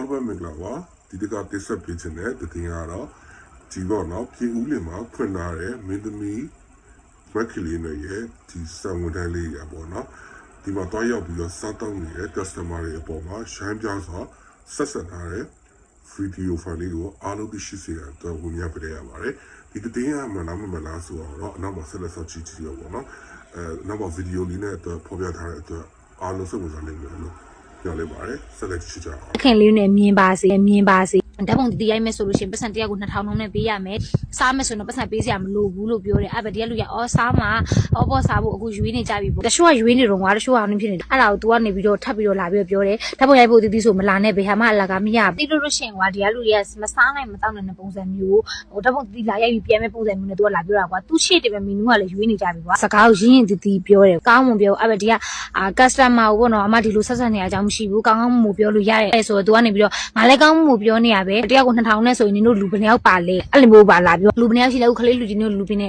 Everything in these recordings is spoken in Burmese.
လုံးပဲမင်္ဂလာပါဒီတကတိဆက်ပြခြင်းနဲ့တည်င်းကတော့ဒီပေါ့နော်ပြည်ဦးလင်မှာဖွင့်လာတဲ့မင်းသမီးမက်ကလေးနဲ့ရဲ့ဒီစံဝန်ထမ်းလေးရပေါ့နော်ဒီမှာတွားရောက်ပြီးတော့စားတောင်းနေတဲ့ customer တွေအပေါ်မှာရှမ်းပြောင်းစွာဆက်ဆက်ထားတဲ့ video file လေးကိုအားလုံးသိရှိစေရတော့ဝင်ရပြရပါတယ်ဒီတည်င်းကမလားဆိုတော့အနောက်မှာဆက်လက်ဆောက်ကြည့်ကြည့်ရပေါ့နော်နောက်မှာ video လေးနဲ့တော့ဖော်ပြထားတဲ့အတွက်အားလုံးစိတ်ဝင်စားနိုင်မယ်လို့ပြောလိုက်ပါတယ်ဆက်လက်ကြည့်ကြအောင်ခင်လေးနဲ့မြင်ပါစေဓာတ်ပုံတီးရိုက်မယ်ဆိုလို့ရှိရင်ပတ်စံ100ကို2000လုံးနဲ့ပေးရမယ်စားမယ်ဆိုတော့ပတ်စံပေးစရာမလိုဘူးလို့ပြောတယ်အဲ့ဘက်တည်းကလူရအော်စားမှာအော်ပေါ်စားဖို့အခုရွေးနေကြပြီပေါ့တချို့ကရွေးနေတော့ငါတချို့ကအောင်နေဖြစ်နေတယ်အဲ့ဒါကို तू ကနေပြီးတော့ထပ်ပြီးတော့လာပြီးတော့ပြောတယ်ဓာတ်ပုံရိုက်ဖို့တီးဆိုမလာနဲ့ဘယ်ဟာမှအလကားမရဘူးတီးလို့ရှိရင်ကွာဒီကလူတွေကမစားနိုင်မတောက်နိုင်တဲ့ပုံစံမျိုးဟိုဓာတ်ပုံတီးလာရိုက်ပြီးပြန်မဲ့ပုံစံမျိုးနဲ့ तू ကလာပြောတာကွာသူရှေ့တယ်ပဲမီနူးကလည်းရွေးနေကြပြီကွာစကားကိုရင်းရင်တီးပြောတယ်ကောင်းမွန်ပြောအဲ့ဘက်တည်းကcustomer ကိုပေါ့နော်အမဒီလိုဆက်ဆက်နေရအောင်မရှိဘူးကောင်းကောင်းမွန်ပြောလို့ရတယ်ဆိုတော့ तू ကနေပြီးတော့ငါလည်းကောင်းမွန်ပြောနေရပဲတယောက်ကို2000နဲ့ဆိုရင်နင်တို့လူဘယ်နှယောက်ပါလဲအဲ့လိုမျိုးပါလာပြီးလူဘယ်နှယောက်ရှိလဲဦးခလေးလူကြီးတို့လူဘယ်န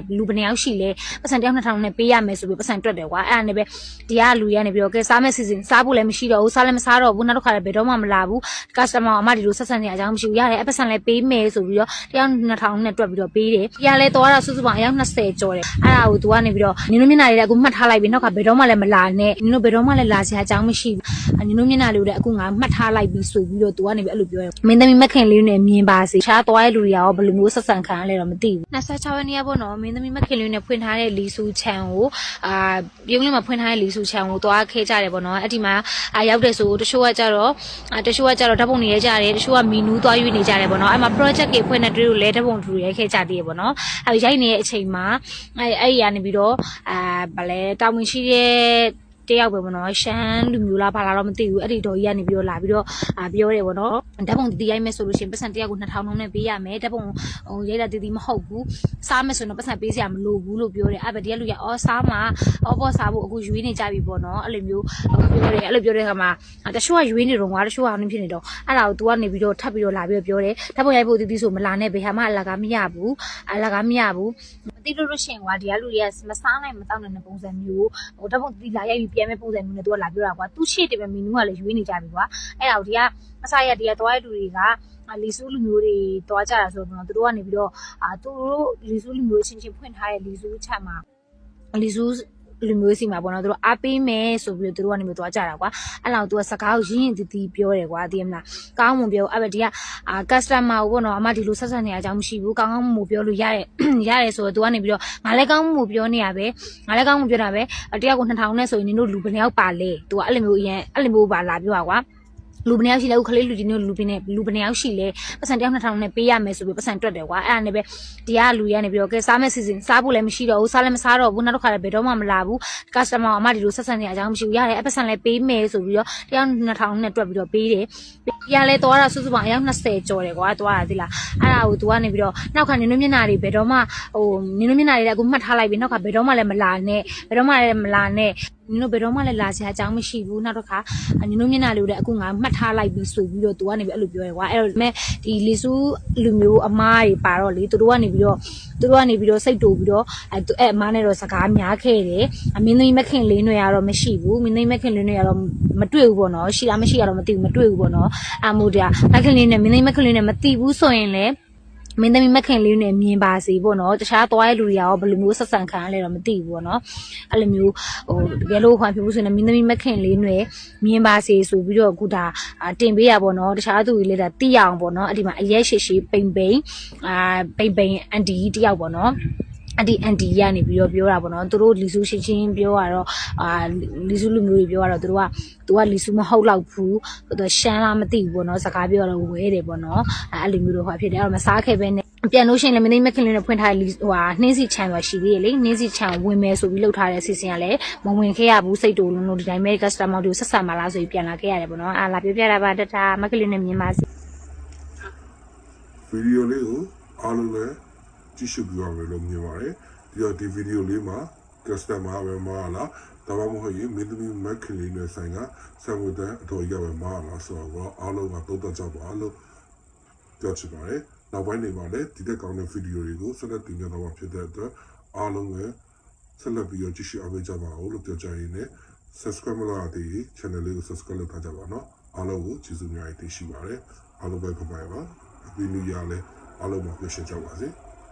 ှယောက်ရှိလဲပတ်စံ100 2000နဲ့ပေးရမယ်ဆိုပြီးပတ်စံတွက်တယ်ကွာအဲ့ဒါနဲ့ပဲဒီကလူရနေပြီးတော့ကဲစားမဲ့စီစဉ်စားဖို့လည်းမရှိတော့ဘူးစားလည်းမစားတော့ဘူးနောက်တစ်ခါလည်းဘယ်တော့မှမလာဘူး customer အမဒီလိုဆက်ဆက်နေအကြောင်းမရှိဘူးရတယ်အဲ့ပတ်စံလည်းပေးမယ်ဆိုပြီးတော့100 2000နဲ့တွက်ပြီးတော့ပေးတယ်ဒီကလည်းသွားတာစုစုပေါင်းအယောက်20ကျော်တယ်အဲ့ဒါကိုသူကနေပြီးတော့နင်တို့မျက်နှာလေးလည်းအခုမှတ်ထားလိုက်ပြီးနောက်ကဘယ်တော့မှလည်းမလာနဲ့နင်တို့ဘယ်တော့မှလည်းလာစရာအကြောင်းမရှိဘူးနင်တို့မျက်နှာလေးလည်းအခုငါမှတ်ထားလိုက်ပြီးဆိုပြီးတော့သူကနေပြီးအဲ့လိုပြောတယ်မင်းသမီးမခင်လေးနဲ့မြင်ပါစေရှားသွားတဲ့လူတွေရောဘယ်လိုမျိုးဆက်ဆံခံရလဲတော့မသိဘူး26ရက်နေ့ပေါ့နော်မင်းသမီးမခင်လေးနဲ့ဖွင့်ထားတဲ့လီဆူချန်ကိုပြုံးလေးမှာဖွင့်ထားတဲ့လီဆူချန်ကိုသွားခဲကြတယ်ပေါ့နော်အဲ့ဒီမှာရောက်တယ်ဆိုတချို့ကကြတော့ဓာတ်ပုံတွေရဲကြတယ်တချို့ကမီနူးသွားရွေးနေကြတယ်ပေါ့နော်အဲ့မှာ project တွေဖွင့်တဲ့တူတွေလည်းဓာတ်ပုံတူတွေရဲခဲကြတည်ရပေါ့နော်အဲ့ရိုက်နေတဲ့အချိန်မှာအဲ့ရနေပြီးတော့ဗလဲတောင်ဝင်ရှိတဲ့တယောက်ပဲပေါ့နော်ရှမ်းလူမျိုးလားဘာလားတော့မသိဘူးအဲ့ဒီတော်ကြီးကနေပြီးတော့လာပြီးတော့ပြောတယ်ပေါ့နော်ဓာတ်ပုံတီးရိုက်မယ်ဆိုလို့ရှိရင်ပတ်စံ100ကို2000လုံးနဲ့ပေးရမယ်ဓာတ်ပုံရိုက်တာတီးမဟုတ်ဘူးစားမယ်ဆိုတော့ပတ်စံပေးစရာမလိုဘူးလို့ပြောတယ်အဲ့ဘက်တည်းကလူရအော်စားမှာအော်ပေါ်စားဖို့အခုရွေးနေကြပြီပေါ့နော်အဲ့လိုမျိုးပြောတယ်အဲ့လိုပြောတဲ့ခါမှာတချို့ကရွေးနေတော့ငါတချို့ကအောင်နေဖြစ်နေတော့အဲ့ဒါကို तू ကနေပြီးတော့ထပ်ပြီးတော့လာပြီးတော့ပြောတယ်ဓာတ်ပုံရိုက်ဖို့တီးဆိုမလာနဲ့ဘယ်ဟာမှအလကားမရဘူးမသိလို့ရှိရင်ကွာဒီကလူတွေကမစားနိုင်မတောက်နိုင်တဲ့ပုံစံမျိုးဟိုဓာတ်ပုံတီးလာရိုက်ပြီးပြန်မဲ့ပုံစံမျိုးနဲ့ तू ကလာပြောတာကွာသူရှေ့တယ်ပဲမီနူးကလည်းရွေးနေကြပြီကွာအဲ့ဒါကိုဒီကအစားရတရားသွားတဲ့လူတွေကလီဆူလူမျိုးတွေသွားကြတာဆိုတော့သူတို့ကနေပြီးတော့သူတို့လီဆူလူမျိုးချင်းဖွင့်ထားတဲ့လီဆူချမ်းမှာလီဆူလူမျိုးစီမှာပေါ့နော်သူတို့အားပေးမယ်ဆိုပြီးတော့သူတို့ကနေမျိုးသွားကြတာကွာအဲ့လောက်သူကစကားကိုရင်းရင်တီးပြောတယ်ကွာသိမလားကောင်းမွန်ပြောအဲ့ဘက်ဒီကcustomer ကိုပေါ့နော်အမဒီလိုဆက်ဆက်နေအကြောင်းမရှိဘူးကောင်းကောင်းမွန်ပြောလို့ရတယ်ဆိုတော့သူကနေပြီးတော့ငါလည်းကောင်းမွန်ပြောနေရပဲငါလည်းကောင်းမွန်ပြောတာပဲတယောက်ကို2000နဲ့ဆိုရင်နင်တို့လူဘယ်နှယောက်ပါလဲသူကအဲ့လိုမျိုးပါလာပြောတာကွာလူဘယ်နှယောက်ရှိလဲဦးခလေးလူကြီးတို့လူဘယ်နှယောက်ရှိလဲပတ်စံ100 2000နဲ့ပေးရမယ်ဆိုပြီးပတ်စံတွက်တယ်ကွာအဲ့ဒါနဲ့ပဲဒီကလူရနေပြီးတော့ကဲစားမဲ့စီစဉ်စားဖို့လည်းမရှိတော့ဘူးစားလည်းမစားတော့ဘူးနောက်တစ်ခါလည်းဘယ်တော့မှမလာဘူး customer အမဒီလိုဆက်ဆံနေအကြောင်းမရှိဘူးရတယ်အဲ့ပတ်စံလည်းပေးမယ်ဆိုပြီးတော့100 2000နဲ့တွက်ပြီးတော့ပေးတယ်ဒီကလည်းသွားတာစုစုပေါင်းအယောက်20ကျော်တယ်ကွာသွားတာသိလားအဲ့ဒါကို तू ကနေပြီးတော့နောက်ခါနင်တို့မျက်နှာတွေဘယ်တော့မှနင်တို့မျက်နှာတွေလည်းအခုမှတ်ထားလိုက်ပြီးနောက်ကဘယ်တော့မှလည်းမလာနဲ့နင်တို့ဘယ်တော့မှလည်းလာစရာအကြောင်းမရှိဘူးနောက်တစ်ခါနင်တို့မျက်နှာလေးကိုလည်းအခုငါမှတ်ထားလိုက်ပြီးဆိုပြီးတော့ तू ကနေပြီးအဲ့လိုပြောရကွာအဲ့တော့ဒီလီဆူလူမျိုးအမားတွေပါတော့လေသူတို့ကနေပြီးတော့စိတ်တူပြီးတော့အဲ့အမားနဲ့တော့စကားများခဲ့တယ်မင်းသမီးမခင်လေးတွေကတော့မရှိဘူးမင်းသမီးမခင်လေးတွေကတော့မတွေ့ဘူးပေါ့နော်ရှိလားမရှိရတော့မသိဘူးမတွေ့ဘူးပေါ့နော်အမို့တရားမခင်လေးနဲ့မင်းသမီးမခင်လေးနဲ့မသိဘူးဆိုရင်လည်းမင်းသမီးမခင်လေးနဲ့မြင်ပါစေပေါ့နော်တခြားသွားတဲ့လူတွေရောဘယ်လိုမျိုးဆက်ဆံခံရလဲတော့မသိဘူးပေါ့နော်အဲ့လိုမျိုးတကယ်လို့ခွန်ဖြစ်ဘူးဆိုရင်မင်းသမီးမခင်လေးနဲ့မြင်ပါစေဆိုပြီးတော့အခုဒါတင်ပေးရပေါ့နော်တခြားသူတွေလည်းဒါသိရအောင်ပေါ့နော်အဲ့ဒီမှာအရက်ရှိပိန်အန်တီတယောက်ပေါ့နော်အန်တီရနေပြီးတော့ပြောတာပေါ့နော်သူတို့လီဆူချင်းပြောရတော့လီဆူလူမျိုးတွေပြောရတော့သူကလီဆူမဟုတ်တော့ဘူးသူရှမ်းလားမသိဘူးပေါ့နော်စကားပြောတော့ဝဲတယ်ပေါ့နော်အဲ့လိုမျိုးတော့ဖြစ်တယ်အဲ့တော့မစားခဲ့ပဲနဲ့ပြန်လို့ရှိရင်လည်းမင်းသမီးမခင်လေးနဲ့ဖွင့်ထားတဲ့နှင်းစီချန်ပါရှိသေးတယ်လေနှင်းစီချန်ဝင်မယ်ဆိုပြီးလှုပ်ထားတဲ့အစီအစဉ်ကလည်းမဝင်ခဲ့ရဘူးစိတ်တူလုံးလို့ဒီတိုင်းပဲ customer တို့ဆက်ဆံမလားဆိုပြီးပြန်လာခဲ့ရတယ်ပေါ့နော်လာပြတာပါတတာမခင်လေးနဲ့မြင်ပါစေဗီဒီယိုလေးကိုအားလုံးလည်းကြည့်ရှုကြရမယ်လို့မြင်ပါတယ်ဒီတော့ဒီဗီဒီယိုလေးမှာ customer ပဲမှားလားဒါမှမဟုတ်ရင်မင်းသမီးမခင်လေးနဲ့ဆိုင်ကဆံဝတ်တဲ့အတော်ရပဲမှားလားဆိုတော့အားလုံးကသုံးသပ်ကြပါလို့ပြောချင်ပါတယ်နောက်ပိုင်းနေပါလေဒီတက်ကောင်းတဲ့ဗီဒီယိုတွေကိုဆက်လက်တင်ပြတော့မှာဖြစ်တဲ့အတွက်အားလုံးပဲဆက်လက်ပြီးကြည့်ရှုအားပေးကြပါဦးလို့ပြောချင်ရင်းနဲ့ subscribe မလုပ်သေး channel လေးကို subscribe လုပ်ထားကြပါနော် အားလုံးကိုကျေးဇူးများတင်ရှိပါတယ်အားလုံးပဲဖပါပါ Happy New Year လည်းအားလုံးပါပြည့်စုံကြပါစေ